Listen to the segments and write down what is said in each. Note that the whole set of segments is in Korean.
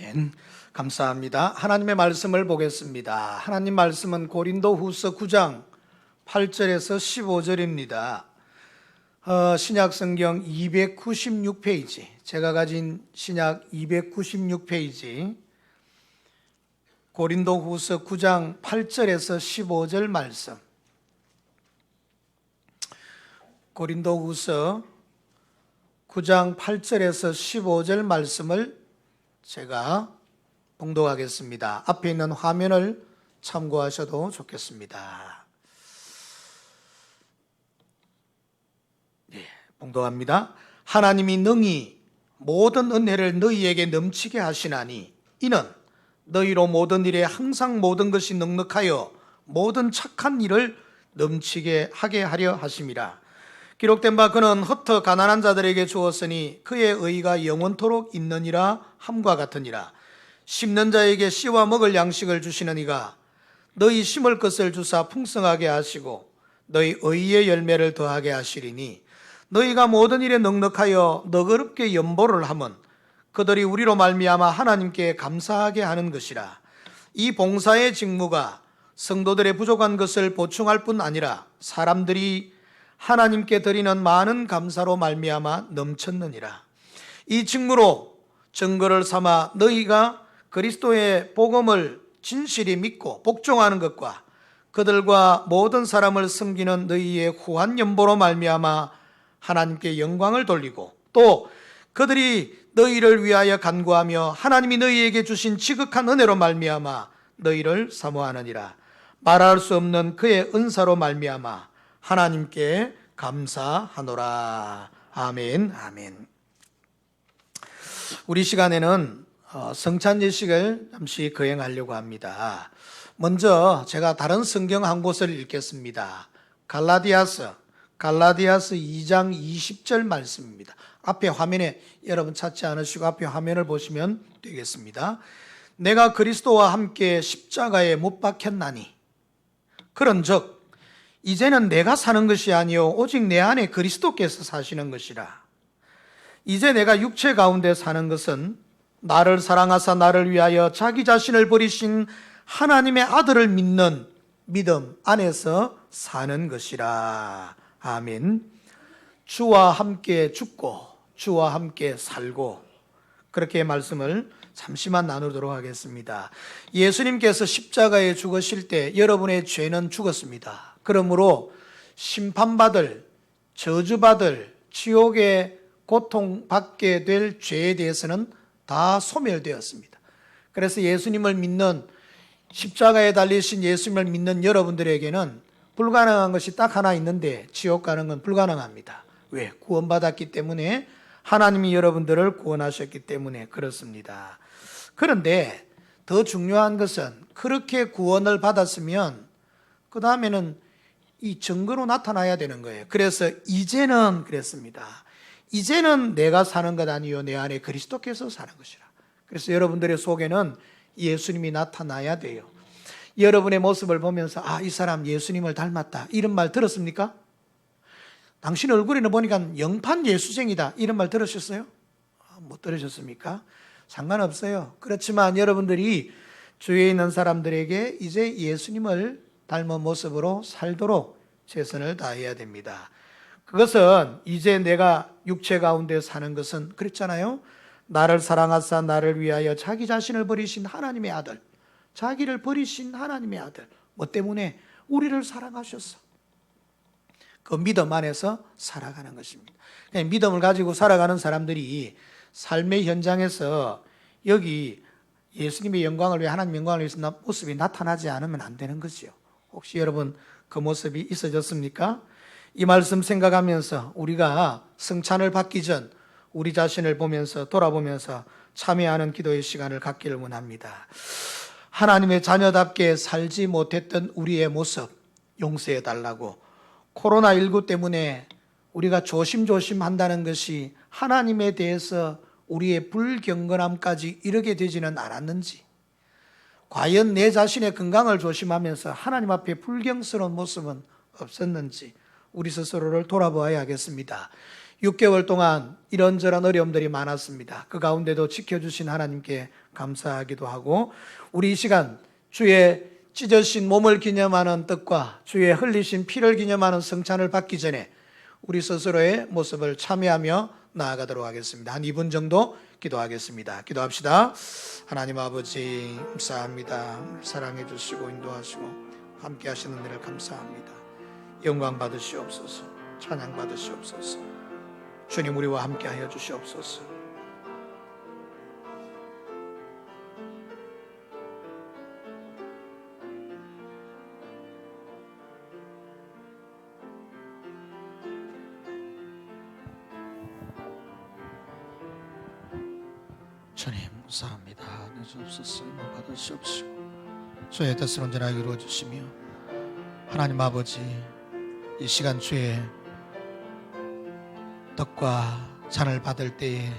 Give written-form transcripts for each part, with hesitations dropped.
아멘. 감사합니다. 하나님의 말씀을 보겠습니다. 하나님 말씀은 고린도후서 9장 8절에서 15절입니다. 신약성경 296페이지, 제가 가진 신약 296페이지, 고린도후서 9장 8절에서 15절 말씀. 고린도후서 9장 8절에서 15절 말씀을 제가 봉독하겠습니다. 앞에 있는 화면을 참고하셔도 좋겠습니다. 봉독합니다. 하나님이 능히 모든 은혜를 너희에게 넘치게 하시나니 이는 너희로 모든 일에 항상 모든 것이 넉넉하여 모든 착한 일을 넘치게 하게 하려 하심이라. 기록된 바 그는 흩어 가난한 자들에게 주었으니 그의 의가 영원토록 있느니라 함과 같으니라. 심는 자에게 씨와 먹을 양식을 주시는 이가 너희 심을 것을 주사 풍성하게 하시고 너희 의의 열매를 더하게 하시리니 너희가 모든 일에 넉넉하여 너그럽게 연보를 하면 그들이 우리로 말미암아 하나님께 감사하게 하는 것이라. 이 봉사의 직무가 성도들의 부족한 것을 보충할 뿐 아니라 사람들이 하나님께 드리는 많은 감사로 말미암아 넘쳤느니라. 이 직무로 증거를 삼아 너희가 그리스도의 복음을 진실히 믿고 복종하는 것과 그들과 모든 사람을 섬기는 너희의 후한 연보로 말미암아 하나님께 영광을 돌리고 또 그들이 너희를 위하여 간구하며 하나님이 너희에게 주신 지극한 은혜로 말미암아 너희를 사모하느니라. 말할 수 없는 그의 은사로 말미암아 하나님께 감사하노라. 아멘. 아멘. 우리 시간에는 성찬 예식을 잠시 거행하려고 합니다. 먼저 제가 다른 성경 한 곳을 읽겠습니다. 갈라디아서 2장 20절 말씀입니다. 앞에 화면에 여러분 찾지 않으시고 앞에 화면을 보시면 되겠습니다. 내가 그리스도와 함께 십자가에 못 박혔나니 그런즉 이제는 내가 사는 것이 아니요 오직 내 안에 그리스도께서 사시는 것이라. 이제 내가 육체 가운데 사는 것은 나를 사랑하사 나를 위하여 자기 자신을 버리신 하나님의 아들을 믿는 믿음 안에서 사는 것이라. 아멘. 주와 함께 죽고 주와 함께 살고, 그렇게 말씀을 잠시만 나누도록 하겠습니다. 예수님께서 십자가에 죽으실 때 여러분의 죄는 죽었습니다. 그러므로 심판받을, 저주받을, 지옥에 고통받게 될 죄에 대해서는 다 소멸되었습니다. 그래서 예수님을 믿는, 십자가에 달리신 예수님을 믿는 여러분들에게는 불가능한 것이 딱 하나 있는데 지옥 가는 건 불가능합니다. 왜? 구원받았기 때문에, 하나님이 여러분들을 구원하셨기 때문에 그렇습니다. 그런데 더 중요한 것은 그렇게 구원을 받았으면 그 다음에는 이 증거로 나타나야 되는 거예요. 그래서 이제는 그랬습니다. 이제는 내가 사는 것 아니요 내 안에 그리스도께서 사는 것이라. 그래서 여러분들의 속에는 예수님이 나타나야 돼요. 여러분의 모습을 보면서 이 사람 예수님을 닮았다 이런 말 들었습니까? 당신 얼굴에는 보니까 영판 예수쟁이다 이런 말 들으셨어요? 못 들으셨습니까? 상관없어요. 그렇지만 여러분들이 주위에 있는 사람들에게 이제 예수님을 닮은 모습으로 살도록 최선을 다해야 됩니다. 그것은 이제 내가 육체 가운데 사는 것은 그랬잖아요. 나를 사랑하사 나를 위하여 자기 자신을 버리신 하나님의 아들, 자기를 버리신 하나님의 아들. 뭐 때문에? 우리를 사랑하셨어. 그 믿음 안에서 살아가는 것입니다. 믿음을 가지고 살아가는 사람들이 삶의 현장에서 여기 예수님의 영광을 위해, 하나님의 영광을 위해서 모습이 나타나지 않으면 안 되는 거죠. 혹시 여러분 그 모습이 있어졌습니까? 이 말씀 생각하면서 우리가 성찬을 받기 전 우리 자신을 보면서 돌아보면서 참여하는 기도의 시간을 갖기를 원합니다. 하나님의 자녀답게 살지 못했던 우리의 모습 용서해 달라고. 코로나19 때문에 우리가 조심조심 한다는 것이 하나님에 대해서 우리의 불경건함까지 이르게 되지는 않았는지, 과연 내 자신의 건강을 조심하면서 하나님 앞에 불경스러운 모습은 없었는지 우리 스스로를 돌아보아야 하겠습니다. 6개월 동안 이런저런 어려움들이 많았습니다. 그 가운데도 지켜주신 하나님께 감사하기도 하고, 우리 이 시간 주의 찢어진 몸을 기념하는 뜻과 주의 흘리신 피를 기념하는 성찬을 받기 전에 우리 스스로의 모습을 참여하며 나아가도록 하겠습니다. 한 2분 정도 기도하겠습니다. 기도합시다. 하나님 아버지, 감사합니다. 사랑해 주시고 인도하시고 함께 하시는 일을 감사합니다. 영광 받으시옵소서. 찬양 받으시옵소서. 주님, 우리와 함께 하여 주시옵소서. 주님, 감사합니다. 주옵소서. 임을 받으시옵시고 주의 뜻을 언제나 이루어 주시며, 하나님 아버지, 이 시간 주의 떡과 잔을 받을 때에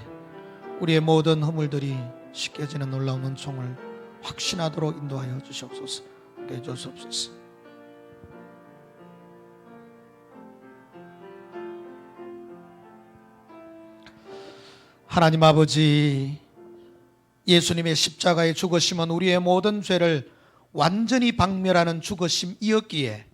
우리의 모든 허물들이 씻겨지는 놀라운 은총을 확신하도록 인도하여 주시옵소서. 함께 해주시옵소서. 하나님 아버지, 예수님의 십자가의 죽으심은 우리의 모든 죄를 완전히 박멸하는 죽으심이었기에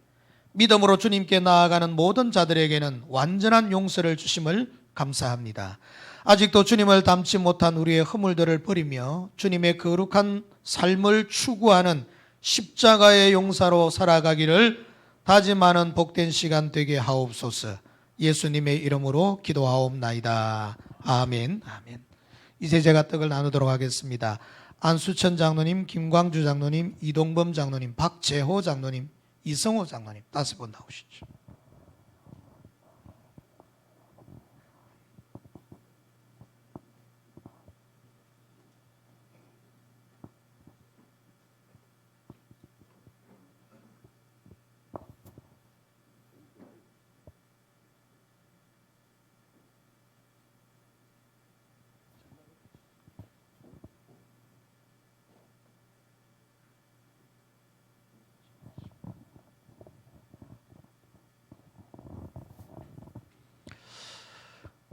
믿음으로 주님께 나아가는 모든 자들에게는 완전한 용서를 주심을 감사합니다. 아직도 주님을 닮지 못한 우리의 허물들을 버리며 주님의 거룩한 삶을 추구하는 십자가의 용사로 살아가기를 다짐하는 복된 시간 되게 하옵소서. 예수님의 이름으로 기도하옵나이다. 아멘. 아멘. 이제 제가 떡을 나누도록 하겠습니다. 안수천 장로님, 김광주 장로님, 이동범 장로님, 박재호 장로님, 이성호 장로님 5분 나오시죠.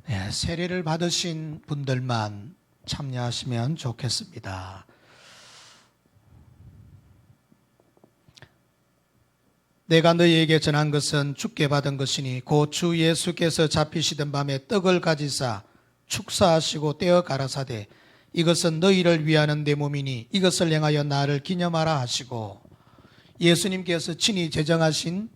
네, 세례를 받으신 분들만 참여하시면 좋겠습니다. 내가 너희에게 전한 것은 주께 받은 것이니 곧 주 예수께서 잡히시던 밤에 떡을 가지사 축사하시고 떼어 가라사대 이것은 너희를 위하는 내 몸이니 이것을 행하여 나를 기념하라 하시고, 예수님께서 친히 제정하신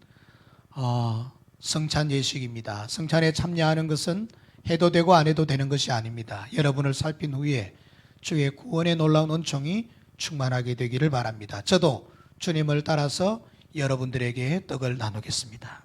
성찬 예식입니다. 성찬에 참여하는 것은 해도 되고 안 해도 되는 것이 아닙니다. 여러분을 살핀 후에 주의 구원의 놀라운 은총이 충만하게 되기를 바랍니다. 저도 주님을 따라서 여러분들에게 떡을 나누겠습니다.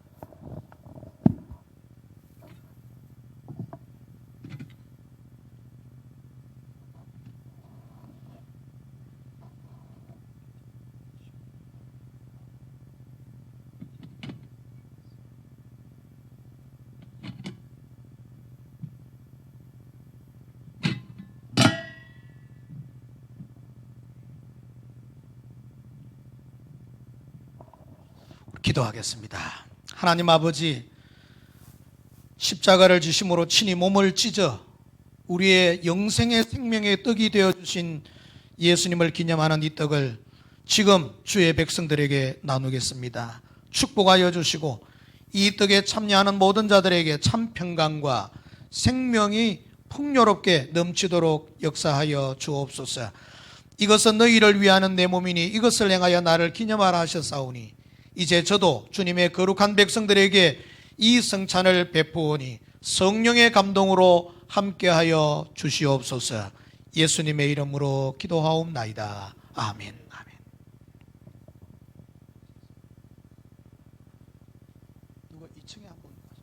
기도하겠습니다. 하나님 아버지, 십자가를 지심으로 친히 몸을 찢어 우리의 영생의 생명의 떡이 되어주신 예수님을 기념하는 이 떡을 지금 주의 백성들에게 나누겠습니다. 축복하여 주시고 이 떡에 참여하는 모든 자들에게 참 평강과 생명이 풍요롭게 넘치도록 역사하여 주옵소서. 이것은 너희를 위하는 내 몸이니 이것을 행하여 나를 기념하라 하셨사오니 이제 저도 주님의 거룩한 백성들에게 이 성찬을 베푸오니 성령의 감동으로 함께하여 주시옵소서. 예수님의 이름으로 기도하옵나이다. 아멘. 아멘. 누가 2층에 한번 가서.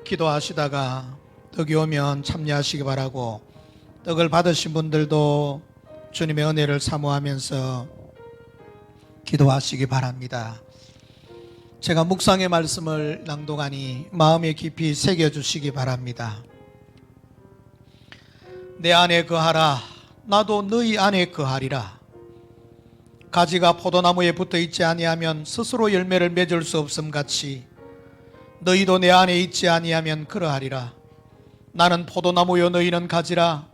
기도하시다가 떡이 오면 참여하시기 바라고, 떡을 받으신 분들도 주님의 은혜를 사모하면서 기도하시기 바랍니다. 제가 묵상의 말씀을 낭독하니 마음에 깊이 새겨주시기 바랍니다. 내 안에 거하라. 나도 너희 안에 거하리라. 가지가 포도나무에 붙어 있지 아니하면 스스로 열매를 맺을 수 없음 같이 너희도 내 안에 있지 아니하면 그러하리라. 나는 포도나무요 너희는 가지라.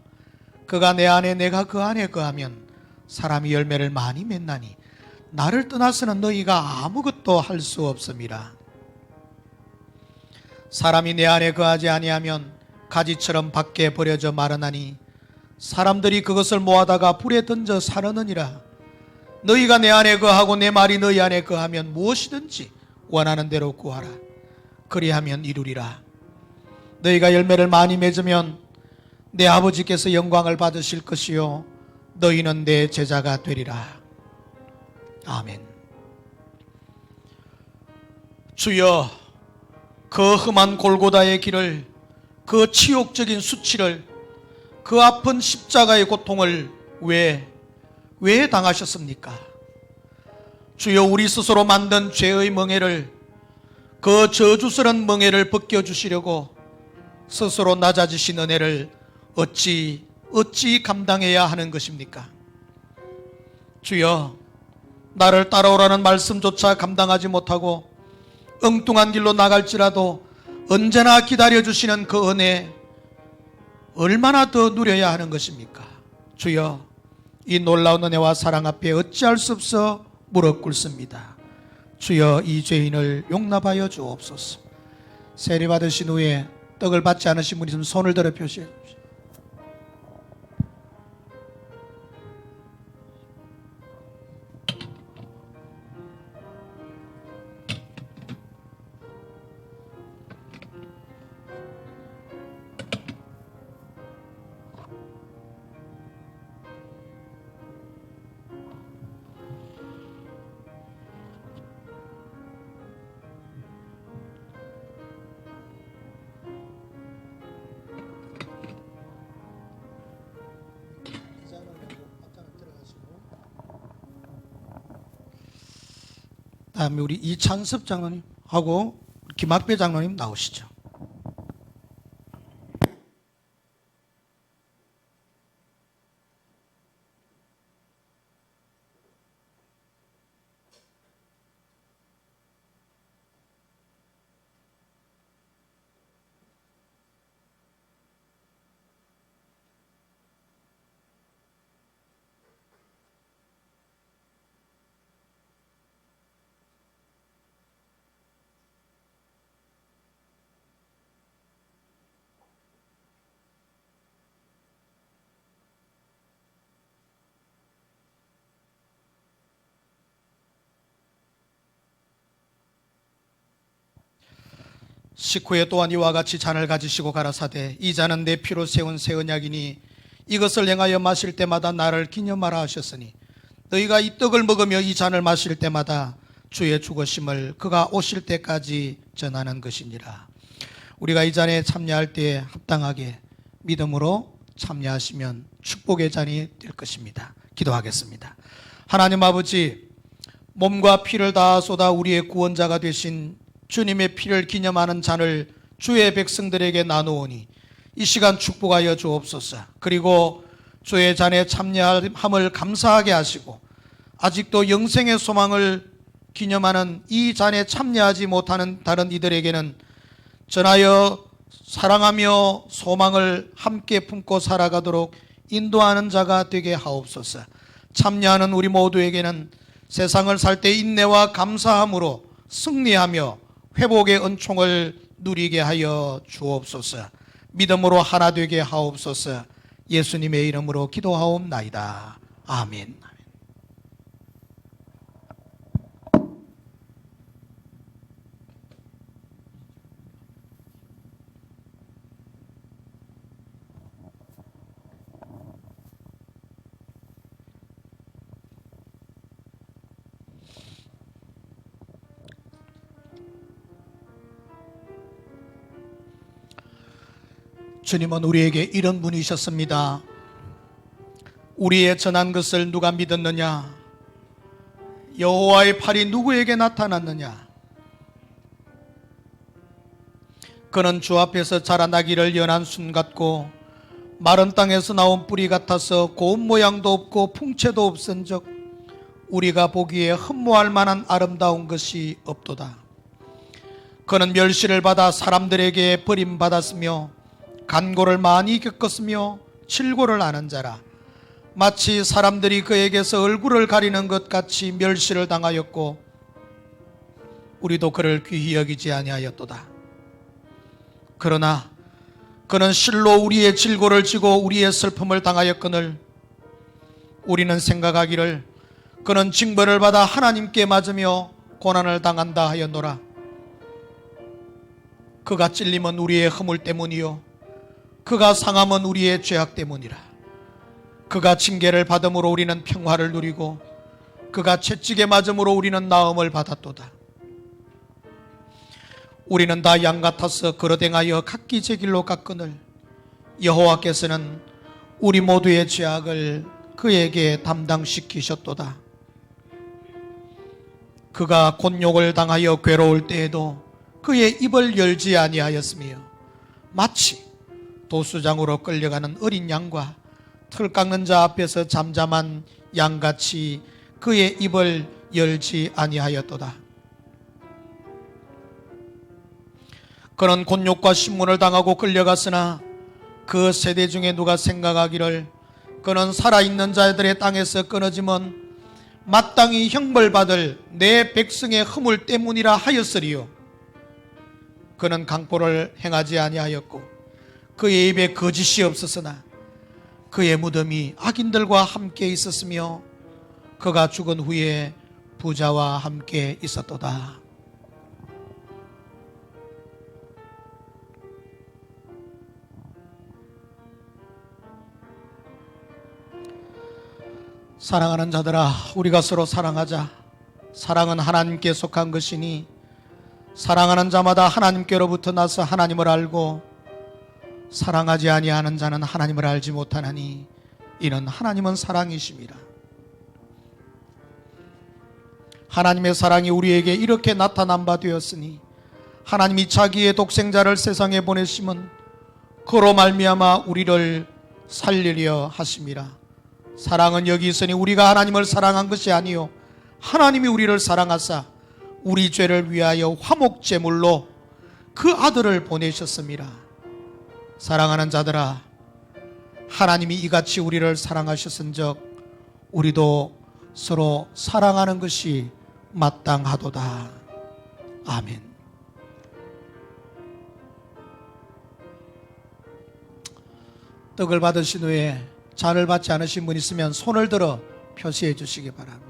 그가 내 안에 내가 그 안에 거하면 사람이 열매를 많이 맺나니 나를 떠나서는 너희가 아무것도 할 수 없음이라. 사람이 내 안에 거하지 아니하면 가지처럼 밖에 버려져 마르나니 사람들이 그것을 모아다가 불에 던져 사르느니라. 너희가 내 안에 거하고 내 말이 너희 안에 거하면 무엇이든지 원하는 대로 구하라. 그리하면 이루리라. 너희가 열매를 많이 맺으면 내 아버지께서 영광을 받으실 것이요 너희는 내 제자가 되리라. 아멘. 주여, 그 험한 골고다의 길을, 그 치욕적인 수치를, 그 아픈 십자가의 고통을 왜 당하셨습니까? 주여, 우리 스스로 만든 죄의 멍에를, 그 저주스러운 멍에를 벗겨주시려고 스스로 낮아지신 은혜를 어찌 감당해야 하는 것입니까? 주여, 나를 따라오라는 말씀조차 감당하지 못하고 엉뚱한 길로 나갈지라도 언제나 기다려주시는 그 은혜 얼마나 더 누려야 하는 것입니까? 주여, 이 놀라운 은혜와 사랑 앞에 어찌할 수 없어 무릎 꿇습니다. 주여, 이 죄인을 용납하여 주옵소서. 세례 받으신 후에 떡을 받지 않으신 분이 있으면 손을 들어 표시해 주십시오. 다음에 우리 이찬섭 장로님하고 김학배 장로님 나오시죠. 식후에 또한 이와 같이 잔을 가지시고 가라사대 이 잔은 내 피로 세운 새 언약이니 이것을 행하여 마실 때마다 나를 기념하라 하셨으니 너희가 이 떡을 먹으며 이 잔을 마실 때마다 주의 죽으심을 그가 오실 때까지 전하는 것이니라. 우리가 이 잔에 참여할 때에 합당하게 믿음으로 참여하시면 축복의 잔이 될 것입니다. 기도하겠습니다. 하나님 아버지, 몸과 피를 다 쏟아 우리의 구원자가 되신 주님의 피를 기념하는 잔을 주의 백성들에게 나누오니 이 시간 축복하여 주옵소서. 그리고 주의 잔에 참여함을 감사하게 하시고 아직도 영생의 소망을 기념하는 이 잔에 참여하지 못하는 다른 이들에게는 전하여 사랑하며 소망을 함께 품고 살아가도록 인도하는 자가 되게 하옵소서. 참여하는 우리 모두에게는 세상을 살 때 인내와 감사함으로 승리하며 회복의 은총을 누리게 하여 주옵소서. 믿음으로 하나 되게 하옵소서. 예수님의 이름으로 기도하옵나이다. 아멘. 주님은 우리에게 이런 분이셨습니다. 우리의 전한 것을 누가 믿었느냐? 여호와의 팔이 누구에게 나타났느냐? 그는 주 앞에서 자라나기를 연한 순 같고 마른 땅에서 나온 뿌리 같아서 고운 모양도 없고 풍채도 없은즉 우리가 보기에 흠모할 만한 아름다운 것이 없도다. 그는 멸시를 받아 사람들에게 버림받았으며 간고를 많이 겪었으며 칠고를 아는 자라. 마치 사람들이 그에게서 얼굴을 가리는 것 같이 멸시를 당하였고 우리도 그를 귀히 여기지 아니하였도다. 그러나 그는 실로 우리의 질고를 지고 우리의 슬픔을 당하였거늘 우리는 생각하기를 그는 징벌을 받아 하나님께 맞으며 고난을 당한다 하였노라. 그가 찔림은 우리의 허물 때문이요 그가 상함은 우리의 죄악 때문이라. 그가 징계를 받음으로 우리는 평화를 누리고 그가 채찍에 맞음으로 우리는 나음을 받았도다. 우리는 다 양 같아서 그러댕하여 각기 제 길로 갔거늘 여호와께서는 우리 모두의 죄악을 그에게 담당시키셨도다. 그가 곤욕을 당하여 괴로울 때에도 그의 입을 열지 아니하였으며 마치 도수장으로 끌려가는 어린 양과 틀 깎는 자 앞에서 잠잠한 양같이 그의 입을 열지 아니하였도다. 그는 곤욕과 신문을 당하고 끌려갔으나 그 세대 중에 누가 생각하기를 그는 살아있는 자들의 땅에서 끊어짐은 마땅히 형벌받을 내 백성의 허물 때문이라 하였으리요. 그는 강포를 행하지 아니하였고 그의 입에 거짓이 없었으나 그의 무덤이 악인들과 함께 있었으며 그가 죽은 후에 부자와 함께 있었도다. 사랑하는 자들아, 우리가 서로 사랑하자. 사랑은 하나님께 속한 것이니 사랑하는 자마다 하나님께로부터 나서 하나님을 알고 사랑하지 아니하는 자는 하나님을 알지 못하나니 이는 하나님은 사랑이심이라. 하나님의 사랑이 우리에게 이렇게 나타난 바 되었으니 하나님이 자기의 독생자를 세상에 보내심은 그로 말미암아 우리를 살리려 하심이라. 사랑은 여기 있으니 우리가 하나님을 사랑한 것이 아니요 하나님이 우리를 사랑하사 우리 죄를 위하여 화목제물로 그 아들을 보내셨습니다. 사랑하는 자들아, 하나님이 이같이 우리를 사랑하셨은즉 우리도 서로 사랑하는 것이 마땅하도다. 아멘. 떡을 받으신 후에 잔을 받지 않으신 분 있으면 손을 들어 표시해 주시기 바랍니다.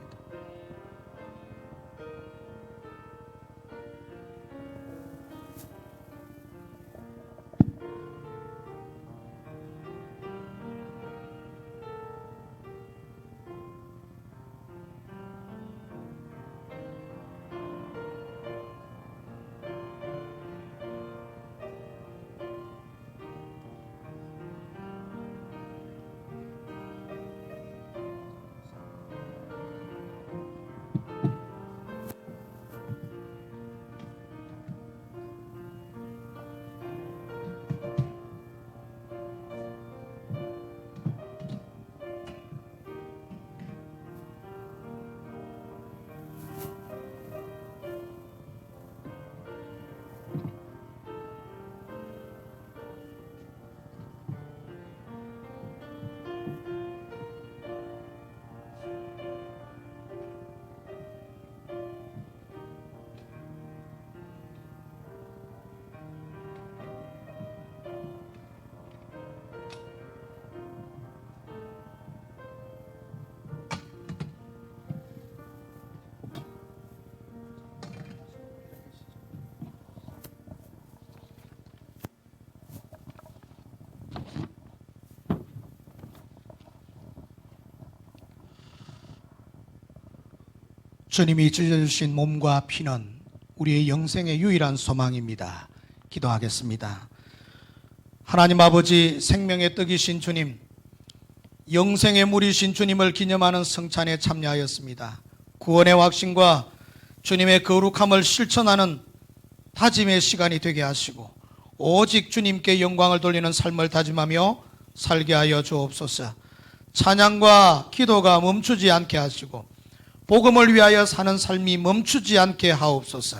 주님이 찢어주신 몸과 피는 우리의 영생의 유일한 소망입니다. 기도하겠습니다. 하나님 아버지, 생명의 떡이신 주님, 영생의 물이신 주님을 기념하는 성찬에 참여하였습니다. 구원의 확신과 주님의 거룩함을 실천하는 다짐의 시간이 되게 하시고 오직 주님께 영광을 돌리는 삶을 다짐하며 살게 하여 주옵소서. 찬양과 기도가 멈추지 않게 하시고 복음을 위하여 사는 삶이 멈추지 않게 하옵소서.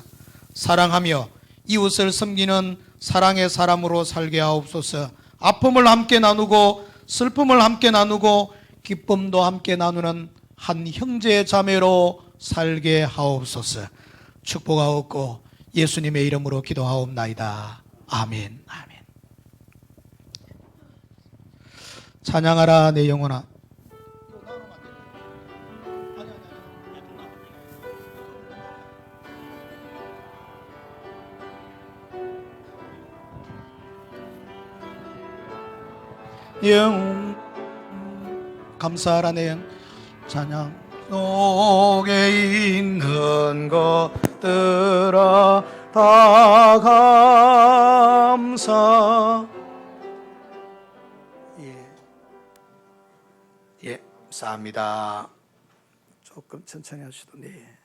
사랑하며 이웃을 섬기는 사랑의 사람으로 살게 하옵소서. 아픔을 함께 나누고 슬픔을 함께 나누고 기쁨도 함께 나누는 한 형제 자매로 살게 하옵소서. 축복하옵고 예수님의 이름으로 기도하옵나이다. 아멘. 아멘. 찬양하라 내 영혼아. 영 감사하라 내 영 찬양 속에 있는 것들아 다 감사. 예, 감사합니다. 조금 천천히 하시도. 네.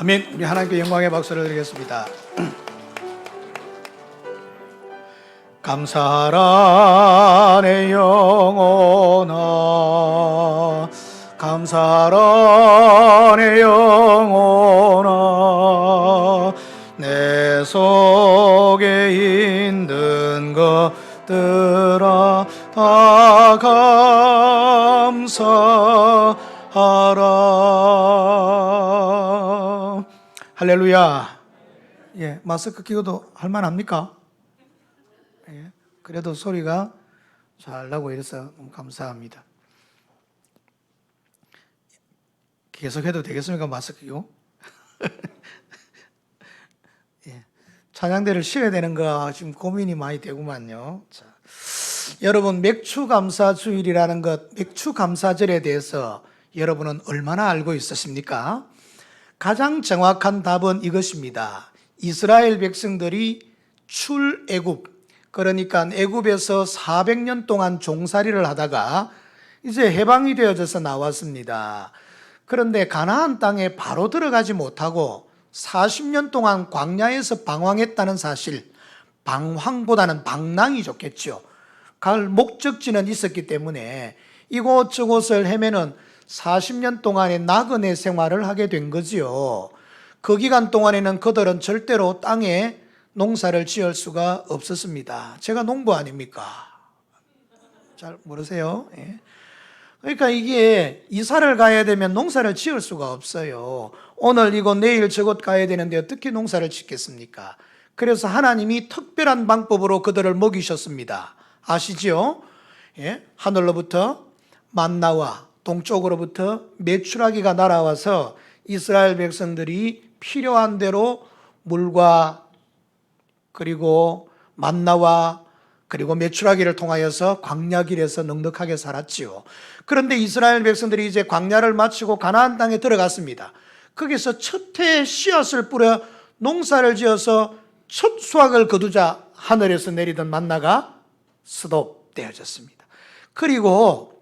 아멘. 우리 하나님께 영광의 박수를 드리겠습니다. 감사하라 내 영혼아, 감사하라 내 영혼아, 내 속에 있는 것들아 다 감사하라. 할렐루야. 예, 마스크 끼고도 할만합니까? 예, 그래도 소리가 잘 나고 이래서 너무 감사합니다. 계속 해도 되겠습니까? 마스크 끼고? 예, 찬양대를 쉬어야 되는 거 지금 고민이 많이 되구만요. 자, 여러분 맥주 감사 주일이라는 것, 맥주 감사절에 대해서 여러분은 얼마나 알고 있으십니까? 가장 정확한 답은 이것입니다. 이스라엘 백성들이 출애굽, 그러니까 애굽에서 400년 동안 종살이를 하다가 이제 해방이 되어져서 나왔습니다. 그런데 가나안 땅에 바로 들어가지 못하고 40년 동안 광야에서 방황했다는 사실, 방황보다는 방랑이 좋겠죠. 갈 목적지는 있었기 때문에 이곳저곳을 헤매는 40년 동안의 나그네 생활을 하게 된 거지요. 그 기간 동안에는 그들은 절대로 땅에 농사를 지을 수가 없었습니다. 제가 농부 아닙니까? 잘 모르세요? 예. 그러니까 이게 이사를 가야 되면 농사를 지을 수가 없어요. 오늘 이곳 내일 저곳 가야 되는데 어떻게 농사를 짓겠습니까? 그래서 하나님이 특별한 방법으로 그들을 먹이셨습니다. 아시죠? 예? 하늘로부터 만나와 동쪽으로부터 메추라기가 날아와서 이스라엘 백성들이 필요한 대로 물과 그리고 만나와 그리고 메추라기를 통하여서 광야길에서 넉넉하게 살았지요. 그런데 이스라엘 백성들이 이제 광야를 마치고 가나안 땅에 들어갔습니다. 거기서 첫 해에 씨앗을 뿌려 농사를 지어서 첫 수확을 거두자 하늘에서 내리던 만나가 스톱되어졌습니다. 그리고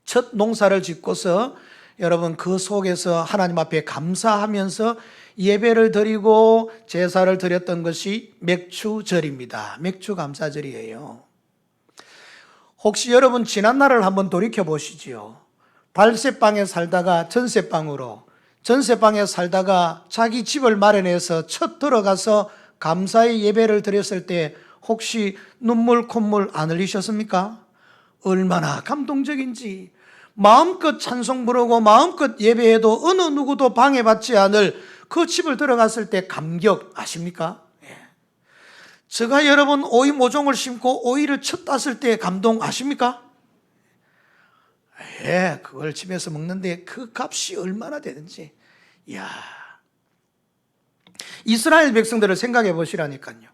첫 농사를 짓고서 여러분 그 속에서 하나님 앞에 감사하면서 예배를 드리고 제사를 드렸던 것이 맥추절입니다. 맥추감사절이에요. 혹시 여러분 지난날을 한번 돌이켜 보시지요. 달새방에 살다가 전세방에 살다가 자기 집을 마련해서 첫 들어가서 감사의 예배를 드렸을 때 혹시 눈물 콧물 안 흘리셨습니까? 얼마나 감동적인지 마음껏 찬송 부르고 마음껏 예배해도 어느 누구도 방해받지 않을 그 집을 들어갔을 때 감격 아십니까? 예. 제가 여러분 오이 모종을 심고 오이를 첫 땄을 때 감동 아십니까? 예, 그걸 집에서 먹는데 그 값이 얼마나 되는지. 이야. 이스라엘 백성들을 생각해 보시라니까요.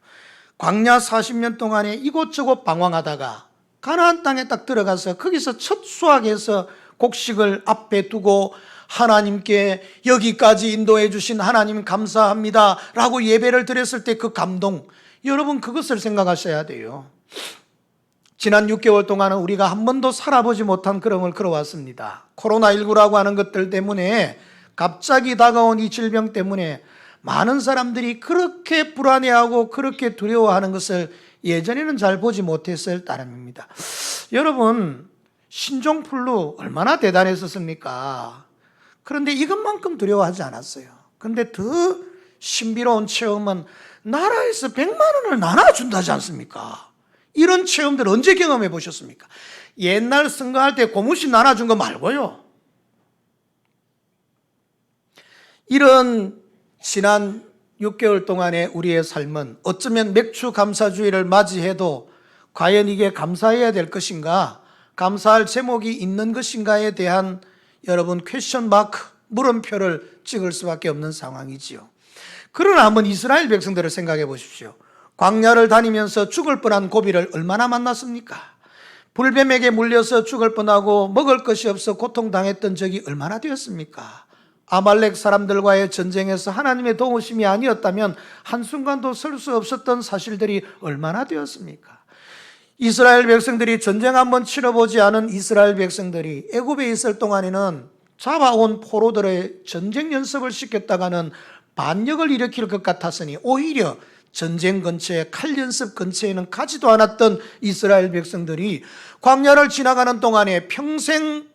광야 40년 동안에 이곳저곳 방황하다가 가나안 땅에 딱 들어가서 거기서 첫 수확해서 곡식을 앞에 두고 하나님께 여기까지 인도해 주신 하나님 감사합니다 라고 예배를 드렸을 때 그 감동, 여러분 그것을 생각하셔야 돼요. 지난 6개월 동안은 우리가 한 번도 살아보지 못한 그런 걸 걸어왔습니다. 코로나19라고 하는 것들 때문에 갑자기 다가온 이 질병 때문에 많은 사람들이 그렇게 불안해하고 그렇게 두려워하는 것을 예전에는 잘 보지 못했을 따름입니다. 여러분 신종플루 얼마나 대단했었습니까? 그런데 이것만큼 두려워하지 않았어요. 그런데 더 신비로운 체험은 나라에서 100만 원을 나눠준다지 않습니까? 이런 체험들 언제 경험해 보셨습니까? 옛날 선거할 때 고무신 나눠준 거 말고요. 이런 지난 6개월 동안의 우리의 삶은 어쩌면 맥주 감사주의를 맞이해도 과연 이게 감사해야 될 것인가, 감사할 제목이 있는 것인가에 대한 여러분 퀘스천 마크, 물음표를 찍을 수밖에 없는 상황이지요. 그러나 한번 이스라엘 백성들을 생각해 보십시오. 광야를 다니면서 죽을 뻔한 고비를 얼마나 만났습니까? 불뱀에게 물려서 죽을 뻔하고 먹을 것이 없어 고통당했던 적이 얼마나 되었습니까? 아말렉 사람들과의 전쟁에서 하나님의 도우심이 아니었다면 한순간도 설 수 없었던 사실들이 얼마나 되었습니까? 이스라엘 백성들이 전쟁 한번 치러보지 않은 이스라엘 백성들이 애굽에 있을 동안에는 잡아온 포로들의 전쟁 연습을 시켰다가는 반역을 일으킬 것 같았으니 오히려 전쟁 근처에 칼 연습 근처에는 가지도 않았던 이스라엘 백성들이 광야를 지나가는 동안에 평생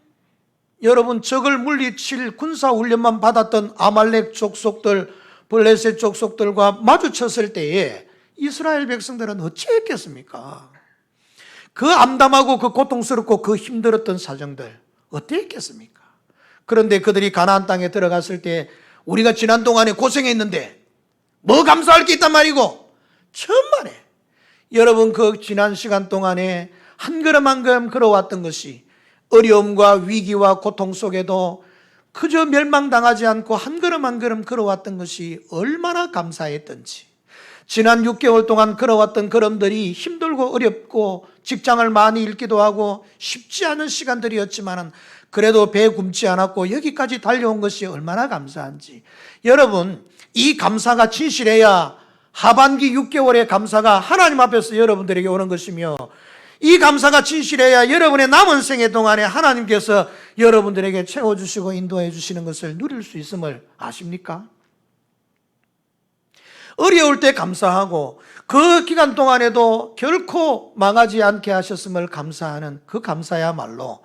여러분 적을 물리칠 군사훈련만 받았던 아말렉 족속들, 블레셋 족속들과 마주쳤을 때에 이스라엘 백성들은 어찌했겠습니까? 그 암담하고 그 고통스럽고 그 힘들었던 사정들 어땠겠습니까? 그런데 그들이 가나안 땅에 들어갔을 때 우리가 지난 동안에 고생했는데 뭐 감사할 게 있단 말이고, 천만에 여러분 그 지난 시간 동안에 한 걸음 한 걸음 걸어왔던 것이 어려움과 위기와 고통 속에도 그저 멸망당하지 않고 한 걸음 한 걸음 걸어왔던 것이 얼마나 감사했던지, 지난 6개월 동안 걸어왔던 걸음들이 힘들고 어렵고 직장을 많이 잃기도 하고 쉽지 않은 시간들이었지만 그래도 배 굶지 않았고 여기까지 달려온 것이 얼마나 감사한지, 여러분 이 감사가 진실해야 하반기 6개월의 감사가 하나님 앞에서 여러분들에게 오는 것이며, 이 감사가 진실해야 여러분의 남은 생애 동안에 하나님께서 여러분들에게 채워주시고 인도해 주시는 것을 누릴 수 있음을 아십니까? 어려울 때 감사하고 그 기간 동안에도 결코 망하지 않게 하셨음을 감사하는 그 감사야말로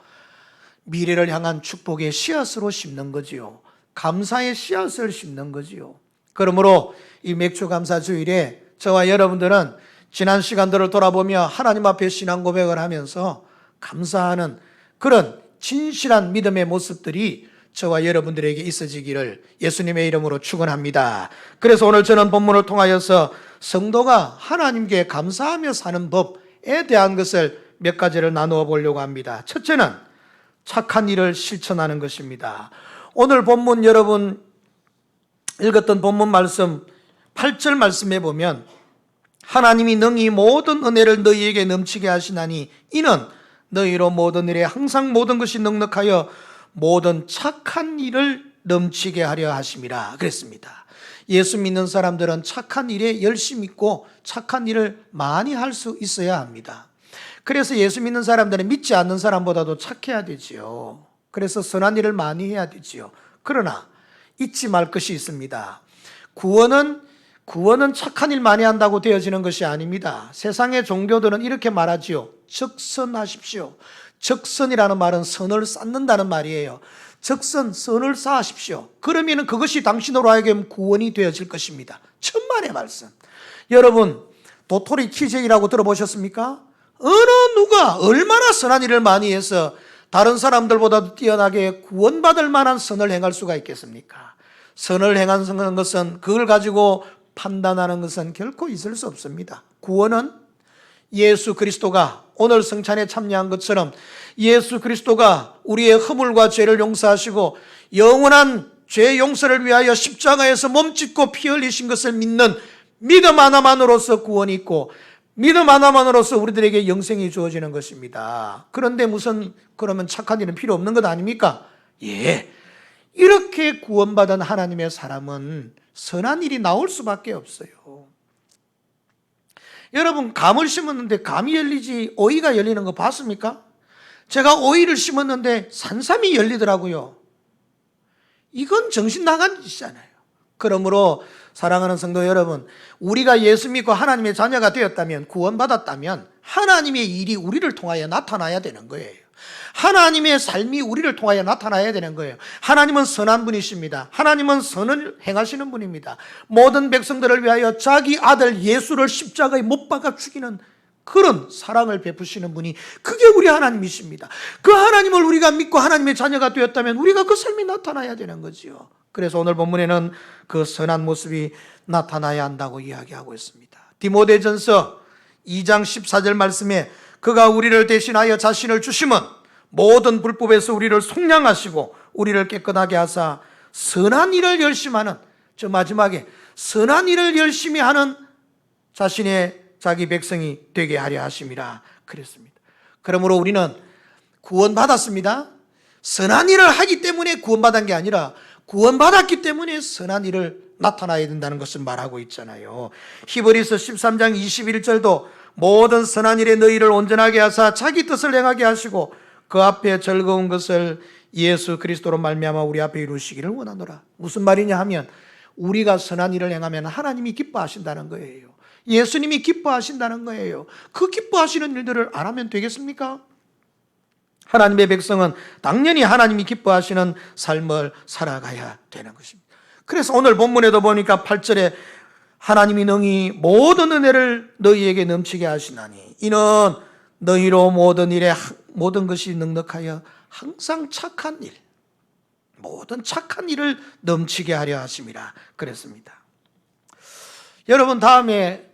미래를 향한 축복의 씨앗으로 심는 거지요. 감사의 씨앗을 심는 거지요. 그러므로 이 맥주 감사 주일에 저와 여러분들은 지난 시간들을 돌아보며 하나님 앞에 신앙 고백을 하면서 감사하는 그런 진실한 믿음의 모습들이 저와 여러분들에게 있어지기를 예수님의 이름으로 축원합니다. 그래서 오늘 저는 본문을 통하여서 성도가 하나님께 감사하며 사는 법에 대한 것을 몇 가지를 나누어 보려고 합니다. 첫째는 착한 일을 실천하는 것입니다. 오늘 본문 여러분 읽었던 본문 말씀 8절 말씀에 보면 하나님이 능히 모든 은혜를 너희에게 넘치게 하시나니 이는 너희로 모든 일에 항상 모든 것이 넉넉하여 모든 착한 일을 넘치게 하려 하심이라 그랬습니다. 예수 믿는 사람들은 착한 일에 열심 있고 착한 일을 많이 할 수 있어야 합니다. 그래서 예수 믿는 사람들은 믿지 않는 사람보다도 착해야 되지요. 그래서 선한 일을 많이 해야 되지요. 그러나 잊지 말 것이 있습니다. 구원은 착한 일 많이 한다고 되어지는 것이 아닙니다. 세상의 종교들은 이렇게 말하지요. 적선하십시오. 적선이라는 말은 선을 쌓는다는 말이에요. 선을 쌓으십시오. 그러면 그것이 당신으로 하여금 구원이 되어질 것입니다. 천만의 말씀. 여러분, 도토리 키재기라고 들어보셨습니까? 어느 누가 얼마나 선한 일을 많이 해서 다른 사람들보다도 뛰어나게 구원받을 만한 선을 행할 수가 있겠습니까? 선을 행하는 것은 그걸 가지고 판단하는 것은 결코 있을 수 없습니다. 구원은 예수 그리스도가 오늘 성찬에 참여한 것처럼 예수 그리스도가 우리의 허물과 죄를 용서하시고 영원한 죄 용서를 위하여 십자가에서 몸짓고 피 흘리신 것을 믿는 믿음 하나만으로서 구원이 있고 믿음 하나만으로서 우리들에게 영생이 주어지는 것입니다. 그런데 그러면 착한 일은 필요 없는 것 아닙니까? 예. 이렇게 구원받은 하나님의 사람은 선한 일이 나올 수밖에 없어요. 여러분, 감을 심었는데 감이 열리지 오이가 열리는 거 봤습니까? 제가 오이를 심었는데 산삼이 열리더라고요. 이건 정신 나간 짓이잖아요. 그러므로 사랑하는 성도 여러분, 우리가 예수 믿고 하나님의 자녀가 되었다면, 구원받았다면 하나님의 일이 우리를 통하여 나타나야 되는 거예요. 하나님의 삶이 우리를 통하여 나타나야 되는 거예요. 하나님은 선한 분이십니다. 하나님은 선을 행하시는 분입니다. 모든 백성들을 위하여 자기 아들 예수를 십자가에 못 박아 죽이는 그런 사랑을 베푸시는 분이 그게 우리 하나님이십니다. 그 하나님을 우리가 믿고 하나님의 자녀가 되었다면 우리가 그 삶이 나타나야 되는 거지요. 그래서 오늘 본문에는 그 선한 모습이 나타나야 한다고 이야기하고 있습니다. 디모데전서 2장 14절 말씀에 그가 우리를 대신하여 자신을 주심은 모든 불법에서 우리를 속량하시고 우리를 깨끗하게 하사 선한 일을 열심히 하는, 저 마지막에 선한 일을 열심히 하는 자기 백성이 되게 하려 하심이라 그랬습니다. 그러므로 우리는 구원받았습니다. 선한 일을 하기 때문에 구원받은 게 아니라 구원받았기 때문에 선한 일을 나타나야 된다는 것을 말하고 있잖아요. 히브리서 13장 21절도 모든 선한 일에 너희를 온전하게 하사 자기 뜻을 행하게 하시고 그 앞에 즐거운 것을 예수 그리스도로 말미암아 우리 앞에 이루시기를 원하노라. 무슨 말이냐 하면 우리가 선한 일을 행하면 하나님이 기뻐하신다는 거예요. 예수님이 기뻐하신다는 거예요. 그 기뻐하시는 일들을 안 하면 되겠습니까? 하나님의 백성은 당연히 하나님이 기뻐하시는 삶을 살아가야 되는 것입니다. 그래서 오늘 본문에도 보니까 8절에 하나님이 능히 모든 은혜를 너희에게 넘치게 하시나니 이는 너희로 모든 일에 모든 것이 넉넉하여 항상 착한 일, 모든 착한 일을 넘치게 하려 하심이라 그랬습니다. 여러분, 다음에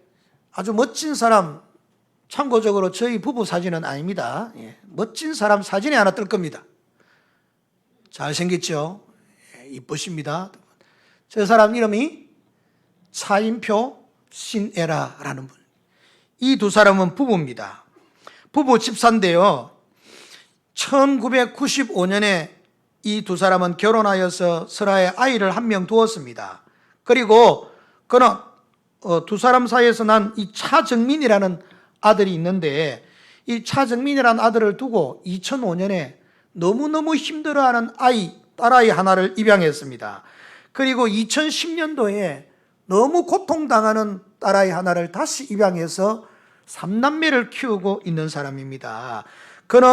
아주 멋진 사람, 참고적으로 저희 부부 사진은 아닙니다. 멋진 사람 사진이 하나 뜰 겁니다. 잘생겼죠? 이쁘십니다. 저 사람 이름이 차인표, 신애라라는 분. 이 두 사람은 부부입니다. 부부 집사인데요. 1995년에 이 두 사람은 결혼하여서 설아에 아이를 한 명 두었습니다. 그리고 그는 두 사람 사이에서 난 이 차정민이라는 아들이 있는데, 이 차정민이라는 아들을 두고 2005년에 너무너무 힘들어하는 딸아이 하나를 입양했습니다. 그리고 2010년도에 너무 고통당하는 딸아이 하나를 다시 입양해서 3남매를 키우고 있는 사람입니다. 그는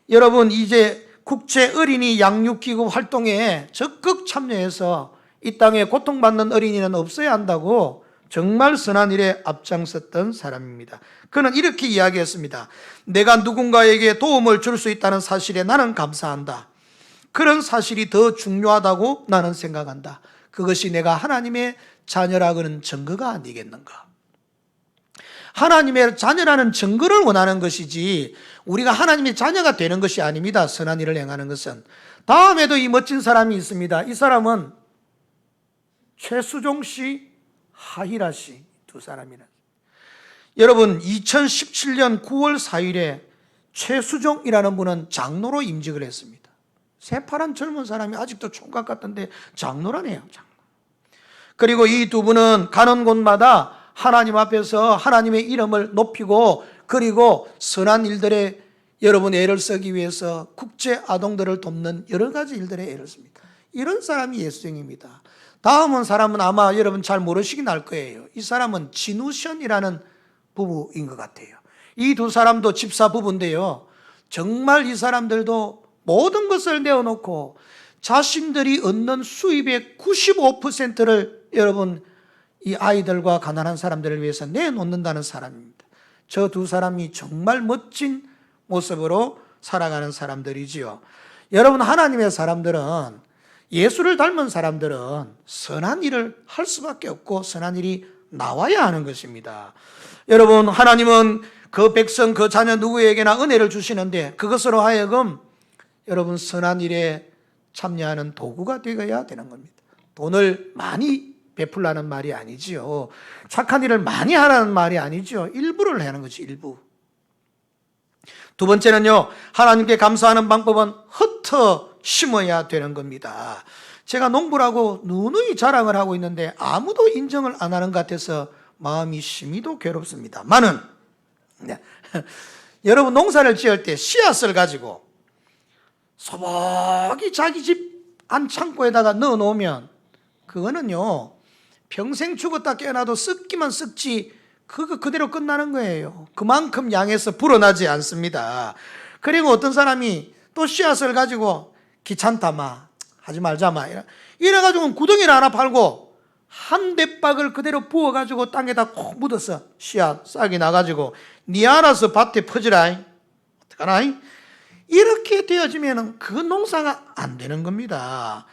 여러분 이제 국제 어린이 양육기구 활동에 적극 참여해서 이 땅에 고통받는 어린이는 없어야 한다고 정말 선한 일에 앞장섰던 사람입니다. 그는 이렇게 이야기했습니다. 내가 누군가에게 도움을 줄 수 있다는 사실에 나는 감사한다. 그런 사실이 더 중요하다고 나는 생각한다. 그것이 내가 하나님의 자녀라고는 증거가 아니겠는가. 하나님의 자녀라는 증거를 원하는 것이지 우리가 하나님의 자녀가 되는 것이 아닙니다. 선한 일을 행하는 것은. 다음에도 이 멋진 사람이 있습니다. 이 사람은 최수종 씨, 하희라 씨 두 사람이라. 여러분 2017년 9월 4일에 최수종이라는 분은 장로로 임직을 했습니다. 새파란 젊은 사람이 아직도 총각 같던데 장로라네요. 장로. 그리고 이 두 분은 가는 곳마다 하나님 앞에서 하나님의 이름을 높이고 그리고 선한 일들에 여러분 애를 쓰기 위해서 국제 아동들을 돕는 여러 가지 일들에 애를 씁니다. 이런 사람이 예수쟁입니다. 다음은 사람은 아마 여러분 잘 모르시긴 할 거예요. 이 사람은 진우션이라는 부부인 것 같아요. 이 두 사람도 집사 부부인데요. 정말 이 사람들도 모든 것을 내어놓고 자신들이 얻는 수입의 95%를 여러분 이 아이들과 가난한 사람들을 위해서 내놓는다는 사람입니다. 저 두 사람이 정말 멋진 모습으로 살아가는 사람들이지요. 여러분 하나님의 사람들은 예수를 닮은 사람들은 선한 일을 할 수밖에 없고 선한 일이 나와야 하는 것입니다. 여러분 하나님은 그 백성 그 자녀 누구에게나 은혜를 주시는데 그것으로 하여금 여러분 선한 일에 참여하는 도구가 되어야 되는 겁니다. 돈을 많이 베풀라는 말이 아니지요. 착한 일을 많이 하라는 말이 아니지요. 일부를 하는 거지, 일부. 두 번째는요, 하나님께 감사하는 방법은 흩어 심어야 되는 겁니다. 제가 농부라고 누누이 자랑을 하고 있는데 아무도 인정을 안 하는 것 같아서 마음이 심히도 괴롭습니다만은 여러분 농사를 지을 때 씨앗을 가지고 소복이 자기 집 안 창고에다가 넣어 놓으면 그거는요 평생 죽었다 깨어나도 썩기만 썩지 그거 그대로 끝나는 거예요. 그만큼 양에서 불어나지 않습니다. 그리고 어떤 사람이 또 씨앗을 가지고 귀찮다 마 하지 말자 마 이래가지고 구덩이를 하나 팔고 한 대박을 그대로 부어가지고 땅에다 콕 묻어서 씨앗 싹이 나가지고 니 알아서 밭에 퍼지라 어떡하나 이렇게 되어지면 그 농사가 안 되는 겁니다.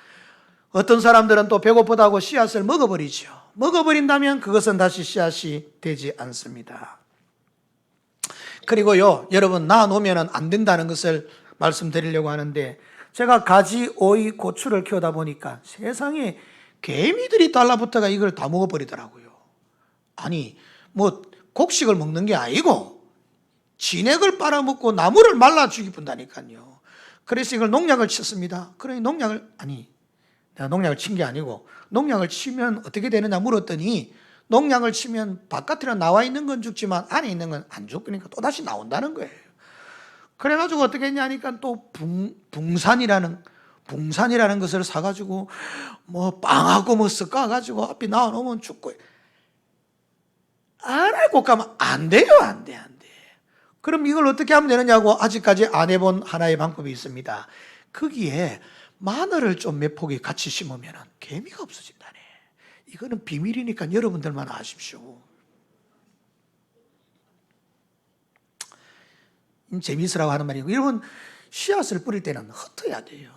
어떤 사람들은 또 배고프다고 씨앗을 먹어버리죠. 먹어버린다면 그것은 다시 씨앗이 되지 않습니다. 그리고요 여러분 낳아놓으면 안 된다는 것을 말씀드리려고 하는데 제가 가지, 오이, 고추를 키우다 보니까 세상에 개미들이 달라붙어가 이걸 다 먹어버리더라고요. 아니 뭐 곡식을 먹는 게 아니고 진액을 빨아먹고 나무를 말라 죽이분다니까요. 그래서 이걸 농약을 쳤습니다. 그러니 내가 농약을 친 게 아니고 농약을 치면 어떻게 되느냐 물었더니 농약을 치면 바깥으로 나와 있는 건 죽지만 안에 있는 건 안 죽으니까 또다시 나온다는 거예요. 그래가지고 어떻게 했냐니까 또 붕산이라는 것을 사가지고 뭐 빵하고 뭐 섞어가지고 앞에 나와놓으면 죽고 안 알고 가면 안 돼요. 안 돼. 그럼 이걸 어떻게 하면 되느냐고 아직까지 안 해본 하나의 방법이 있습니다. 거기에 마늘을 좀 몇 포기 같이 심으면 개미가 없어진다네. 이거는 비밀이니까 여러분들만 아십시오. 재미있으라고 하는 말이고 여러분 씨앗을 뿌릴 때는 흩어야 돼요.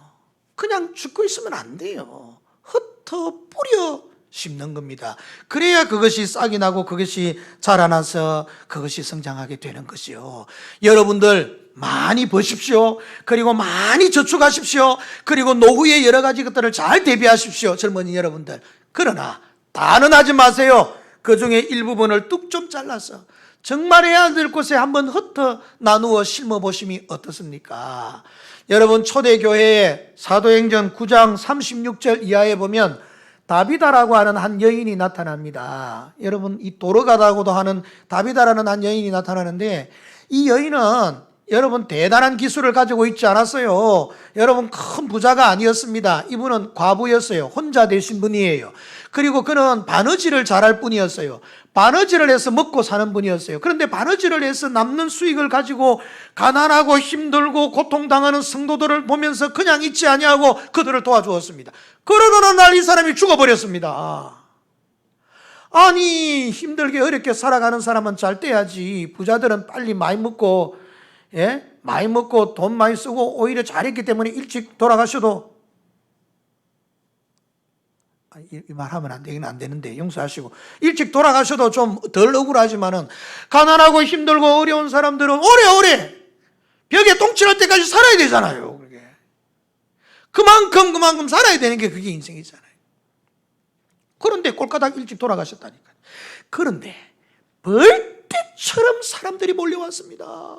그냥 죽고 있으면 안 돼요. 흩어 뿌려 심는 겁니다. 그래야 그것이 싹이 나고 그것이 자라나서 그것이 성장하게 되는 것이요. 여러분들 많이 버십시오. 그리고 많이 저축하십시오. 그리고 노후의 여러 가지 것들을 잘 대비하십시오. 젊은이 여러분들. 그러나 다는 하지 마세요. 그 중에 일부분을 뚝 좀 잘라서 정말 해야 될 곳에 한번 흩어 나누어 심어보심이 어떻습니까? 여러분 초대교회의 사도행전 9장 36절 이하에 보면 다비다라고 하는 한 여인이 나타납니다. 여러분, 이 도르가다고도 하는 다비다라는 한 여인이 나타나는데, 이 여인은 여러분 대단한 기술을 가지고 있지 않았어요. 여러분 큰 부자가 아니었습니다. 이분은 과부였어요. 혼자 되신 분이에요. 그리고 그는 바느질을 잘할 뿐이었어요. 바느질을 해서 먹고 사는 분이었어요. 그런데 바느질을 해서 남는 수익을 가지고 가난하고 힘들고 고통당하는 성도들을 보면서 그냥 있지 아니하고 그들을 도와주었습니다. 그러던 어느 날 이 사람이 죽어버렸습니다. 아니, 힘들게 어렵게 살아가는 사람은 잘 떼야지. 부자들은 빨리 많이 먹고, 많이 먹고 돈 많이 쓰고 오히려 잘했기 때문에 일찍 돌아가셔도, 이 말하면 안 되긴 안 되는데 용서하시고, 일찍 돌아가셔도 좀 덜 억울하지만은 가난하고 힘들고 어려운 사람들은 오래오래 벽에 똥칠할 때까지 살아야 되잖아요. 그게 그만큼 살아야 되는 게 그게 인생이잖아요. 그런데 꼴까닥 일찍 돌아가셨다니까요. 그런데 벌떼처럼 사람들이 몰려왔습니다.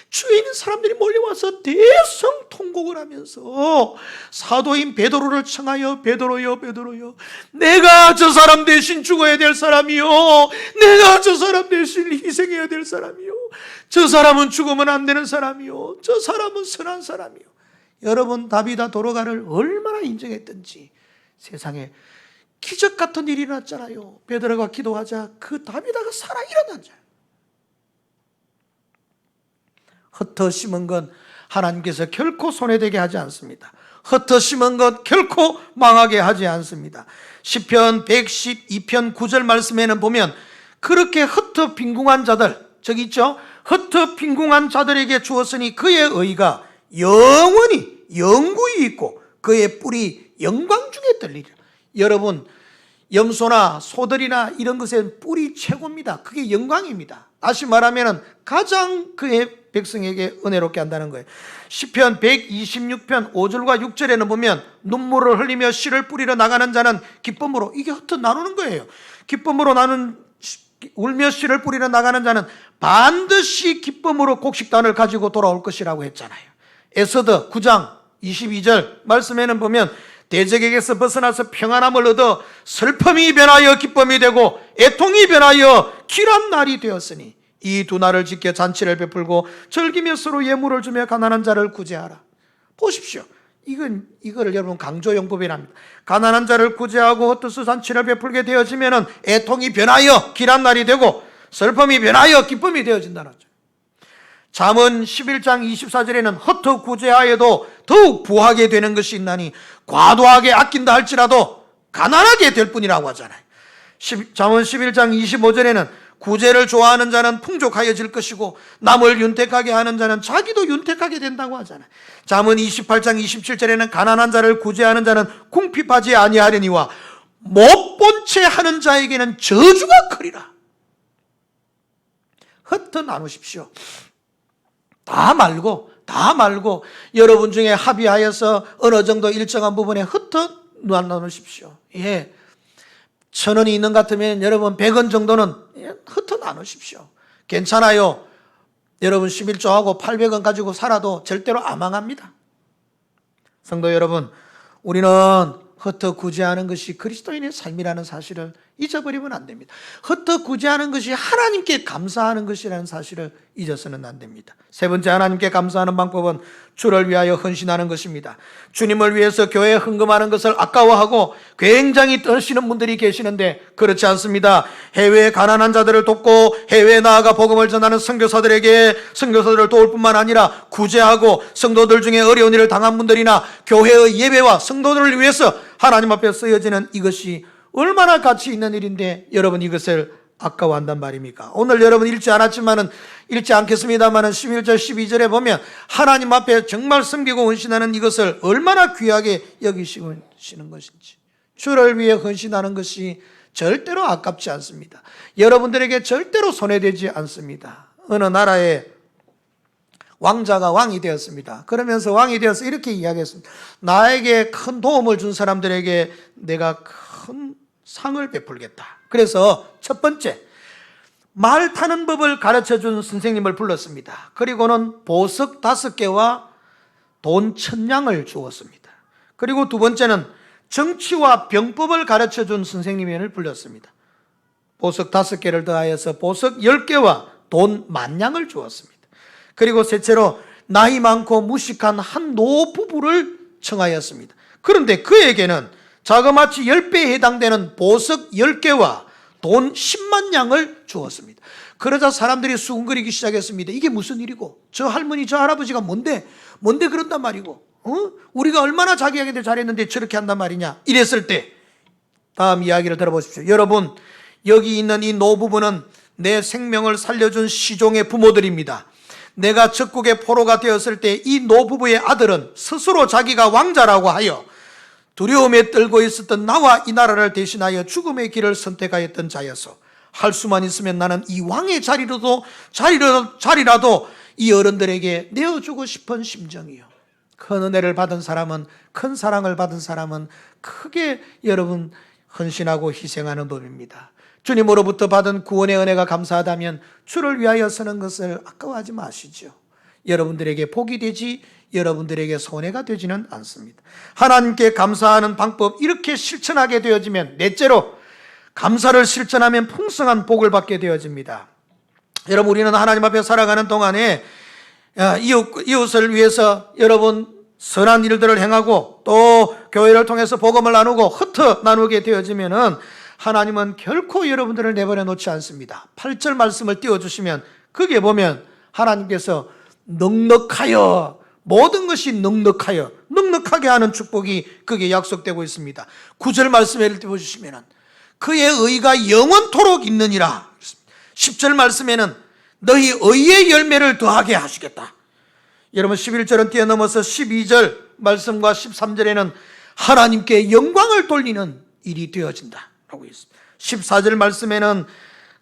주위에 있는 사람들이 몰려와서 대성통곡을 하면서 사도인 베드로를 청하여 베드로여 내가 저 사람 대신 죽어야 될 사람이요, 내가 저 사람 대신 희생해야 될 사람이요, 저 사람은 죽으면 안 되는 사람이요, 저 사람은 선한 사람이요. 여러분, 다비다 도르가를 얼마나 인정했던지. 세상에 기적 같은 일이 났잖아요. 베드로가 기도하자 그 다비다가 살아 일어났잖아요. 흩어 심은 건 하나님께서 결코 손해되게 하지 않습니다. 흩어 심은 것 결코 망하게 하지 않습니다. 시편 112편 9절 말씀에는 보면 그렇게 흩어 빈궁한 자들, 저기 있죠? 흩어 빈궁한 자들에게 주었으니 그의 의가 영원히 영구히 있고 그의 뿔이 영광 중에 떨리리라. 여러분, 염소나 소들이나 이런 것의 뿔이 최고입니다. 그게 영광입니다. 다시 말하면 가장 그의 백성에게 은혜롭게 한다는 거예요. 시편 126편 5절과 6절에는 보면 눈물을 흘리며 씨를 뿌리러 나가는 자는 기쁨으로, 이게 흩어 나누는 거예요. 기쁨으로 나는 울며 씨를 뿌리러 나가는 자는 반드시 기쁨으로 곡식단을 가지고 돌아올 것이라고 했잖아요. 에스더 9장 22절 말씀에는 보면 대적에게서 벗어나서 평안함을 얻어 슬픔이 변하여 기쁨이 되고 애통이 변하여 길한 날이 되었으니 이 두 날을 지켜 잔치를 베풀고 즐기며 서로 예물을 주며 가난한 자를 구제하라. 보십시오. 이거를 여러분 강조용법이랍니다. 가난한 자를 구제하고 헛되어 잔치를 베풀게 되어지면은 애통이 변하여 길한 날이 되고 슬픔이 변하여 기쁨이 되어진다는 거죠. 잠언 11장 24절에는 헛되어 구제하여도 더욱 부하게 되는 것이 있나니 과도하게 아낀다 할지라도 가난하게 될 뿐이라고 하잖아요. 잠언 11장 25절에는 구제를 좋아하는 자는 풍족하여질 것이고 남을 윤택하게 하는 자는 자기도 윤택하게 된다고 하잖아요. 잠언 28장 27절에는 가난한 자를 구제하는 자는 궁핍하지 아니하려니와 못 본 채 하는 자에게는 저주가 크리라. 흩어 나누십시오. 다 말고 여러분 중에 합의하여서 어느 정도 일정한 부분에 흩어 나누십시오. 1,000원이 있는 것 같으면 여러분 100원 정도는 흩어 나누십시오. 괜찮아요. 여러분 11조하고 800원 가지고 살아도 절대로 안 망합니다. 성도 여러분, 우리는 흩어 구제하는 것이 그리스도인의 삶이라는 사실을 잊어버리면 안 됩니다. 흩어 구제하는 것이 하나님께 감사하는 것이라는 사실을 잊어서는 안 됩니다. 세 번째, 하나님께 감사하는 방법은 주를 위하여 헌신하는 것입니다. 주님을 위해서 교회에 헌금하는 것을 아까워하고 굉장히 떠시는 분들이 계시는데 그렇지 않습니다. 해외의 가난한 자들을 돕고 해외에 나아가 복음을 전하는 선교사들을 도울 뿐만 아니라 구제하고 성도들 중에 어려운 일을 당한 분들이나 교회의 예배와 성도들을 위해서 하나님 앞에 쓰여지는 이것이 얼마나 가치 있는 일인데 여러분 이것을 아까워한단 말입니까? 오늘 여러분 읽지 않겠습니다만 11절 12절에 보면 하나님 앞에 정말 섬기고 헌신하는 이것을 얼마나 귀하게 여기시는 것인지, 주를 위해 헌신하는 것이 절대로 아깝지 않습니다. 여러분들에게 절대로 손해되지 않습니다. 어느 나라에 왕자가 왕이 되었습니다. 그러면서 왕이 되어서 이렇게 이야기했습니다. 나에게 큰 도움을 준 사람들에게 내가 큰 상을 베풀겠다. 그래서 첫 번째, 말 타는 법을 가르쳐준 선생님을 불렀습니다. 그리고는 보석 5개와 돈 1,000냥을 주었습니다. 그리고 두 번째는 정치와 병법을 가르쳐준 선생님을 불렀습니다. 보석 5개를 더하여서 보석 10개와 돈 10,000냥을 주었습니다. 그리고 셋째로 나이 많고 무식한 한 노부부를 청하였습니다. 그런데 그에게는 자그마치 10배에 해당되는 보석 10개와 돈 100,000냥을 주었습니다. 그러자 사람들이 수군거리기 시작했습니다. 이게 무슨 일이고, 저 할머니 저 할아버지가 뭔데 그런단 말이고, 우리가 얼마나 자기에게 잘했는데 저렇게 한단 말이냐, 이랬을 때 다음 이야기를 들어보십시오. 여러분, 여기 있는 이 노부부는 내 생명을 살려준 시종의 부모들입니다. 내가 적국의 포로가 되었을 때 이 노부부의 아들은 스스로 자기가 왕자라고 하여 두려움에 떨고 있었던 나와 이 나라를 대신하여 죽음의 길을 선택하였던 자여서 할 수만 있으면 나는 이 왕의 자리라도 이 어른들에게 내어주고 싶은 심정이요. 큰 은혜를 받은 사람은, 큰 사랑을 받은 사람은 크게 여러분 헌신하고 희생하는 법입니다. 주님으로부터 받은 구원의 은혜가 감사하다면 주를 위하여 서는 것을 아까워하지 마시죠. 여러분들에게 복이 되지 여러분들에게 손해가 되지는 않습니다. 하나님께 감사하는 방법 이렇게 실천하게 되어지면, 넷째로 감사를 실천하면 풍성한 복을 받게 되어집니다. 여러분, 우리는 하나님 앞에 살아가는 동안에 이웃을 위해서 여러분 선한 일들을 행하고 또 교회를 통해서 복음을 나누고 흩어 나누게 되어지면은 하나님은 결코 여러분들을 내버려 놓지 않습니다. 8절 말씀을 띄워주시면 거기에 보면 하나님께서 넉넉하여, 모든 것이 넉넉하게 하는 축복이 거기에 약속되고 있습니다. 9절 말씀을 띄워주시면 그의 의가 영원토록 있느니라. 10절 말씀에는 너희 의의 열매를 더하게 하시겠다. 여러분, 11절은 뛰어넘어서 12절 말씀과 13절에는 하나님께 영광을 돌리는 일이 되어진다 라고 있습니다. 14절 말씀에는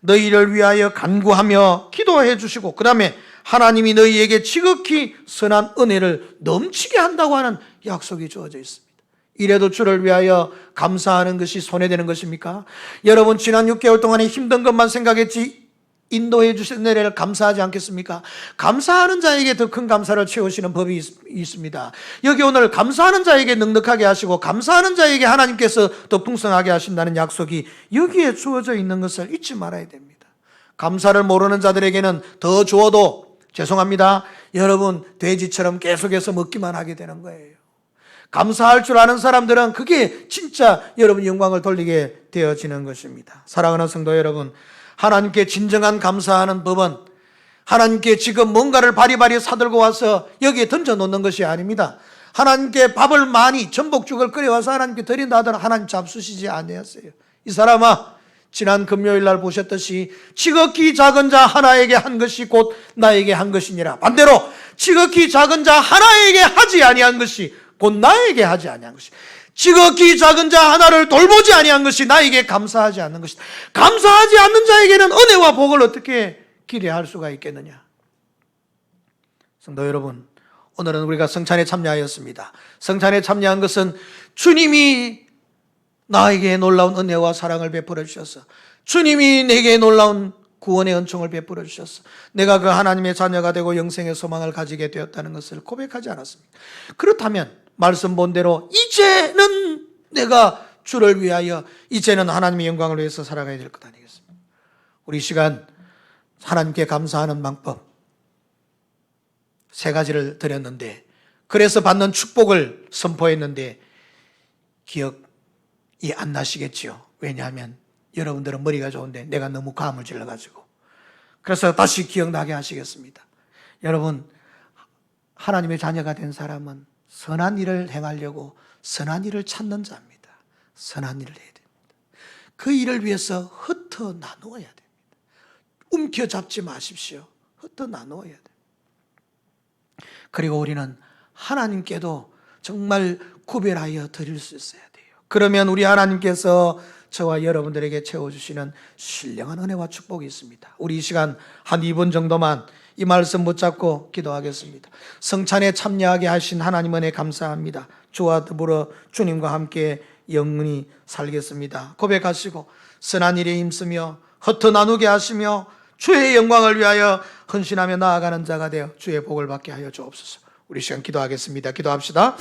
너희를 위하여 간구하며 기도해 주시고, 그 다음에 하나님이 너희에게 지극히 선한 은혜를 넘치게 한다고 하는 약속이 주어져 있습니다. 이래도 주를 위하여 감사하는 것이 손해되는 것입니까? 여러분, 지난 6개월 동안에 힘든 것만 생각했지 인도해 주신 은혜를 감사하지 않겠습니까? 감사하는 자에게 더 큰 감사를 채우시는 법이 있습니다. 여기 오늘 감사하는 자에게 넉넉하게 하시고 감사하는 자에게 하나님께서 더 풍성하게 하신다는 약속이 여기에 주어져 있는 것을 잊지 말아야 됩니다. 감사를 모르는 자들에게는 더 주어도 죄송합니다, 여러분 돼지처럼 계속해서 먹기만 하게 되는 거예요. 감사할 줄 아는 사람들은 그게 진짜 여러분 영광을 돌리게 되어지는 것입니다. 사랑하는 성도 여러분, 하나님께 진정한 감사하는 법은 하나님께 지금 뭔가를 바리바리 사들고 와서 여기에 던져놓는 것이 아닙니다. 하나님께 밥을 많이 전복죽을 끓여와서 하나님께 드린다 하더라 하나님 잡수시지 아니하세요. 이 사람아, 지난 금요일 날 보셨듯이 지극히 작은 자 하나에게 한 것이 곧 나에게 한 것이니라. 반대로 지극히 작은 자 하나에게 하지 아니한 것이 곧 나에게 하지 아니한 것이, 지극히 작은 자 하나를 돌보지 아니한 것이 나에게 감사하지 않는 것이다. 감사하지 않는 자에게는 은혜와 복을 어떻게 기대할 수가 있겠느냐. 성도 여러분, 오늘은 우리가 성찬에 참여하였습니다. 성찬에 참여한 것은 주님이 나에게 놀라운 은혜와 사랑을 베풀어 주셔서, 주님이 내게 놀라운 구원의 은총을 베풀어 주셔서 내가 그 하나님의 자녀가 되고 영생의 소망을 가지게 되었다는 것을 고백하지 않았습니다. 그렇다면 말씀 본대로 이제는 내가 주를 위하여, 이제는 하나님의 영광을 위해서 살아가야 될 것 아니겠습니까? 우리 시간 하나님께 감사하는 방법 3가지를 드렸는데, 그래서 받는 축복을 선포했는데 기억이 안 나시겠지요? 왜냐하면 여러분들은 머리가 좋은데 내가 너무 감을 질러가지고. 그래서 다시 기억나게 하시겠습니다. 여러분, 하나님의 자녀가 된 사람은 선한 일을 행하려고 선한 일을 찾는 자입니다. 선한 일을 해야 됩니다. 그 일을 위해서 흩어 나누어야 됩니다. 움켜잡지 마십시오. 흩어 나누어야 됩니다. 그리고 우리는 하나님께도 정말 구별하여 드릴 수 있어야 돼요. 그러면 우리 하나님께서 저와 여러분들에게 채워주시는 신령한 은혜와 축복이 있습니다. 우리 이 시간 한 2분 정도만 이 말씀 붙잡고 기도하겠습니다. 성찬에 참여하게 하신 하나님 은혜 감사합니다. 주와 더불어 주님과 함께 영원히 살겠습니다. 고백하시고 선한 일에 힘쓰며 흩어 나누게 하시며 주의 영광을 위하여 헌신하며 나아가는 자가 되어 주의 복을 받게 하여 주옵소서. 우리 시간 기도하겠습니다. 기도합시다.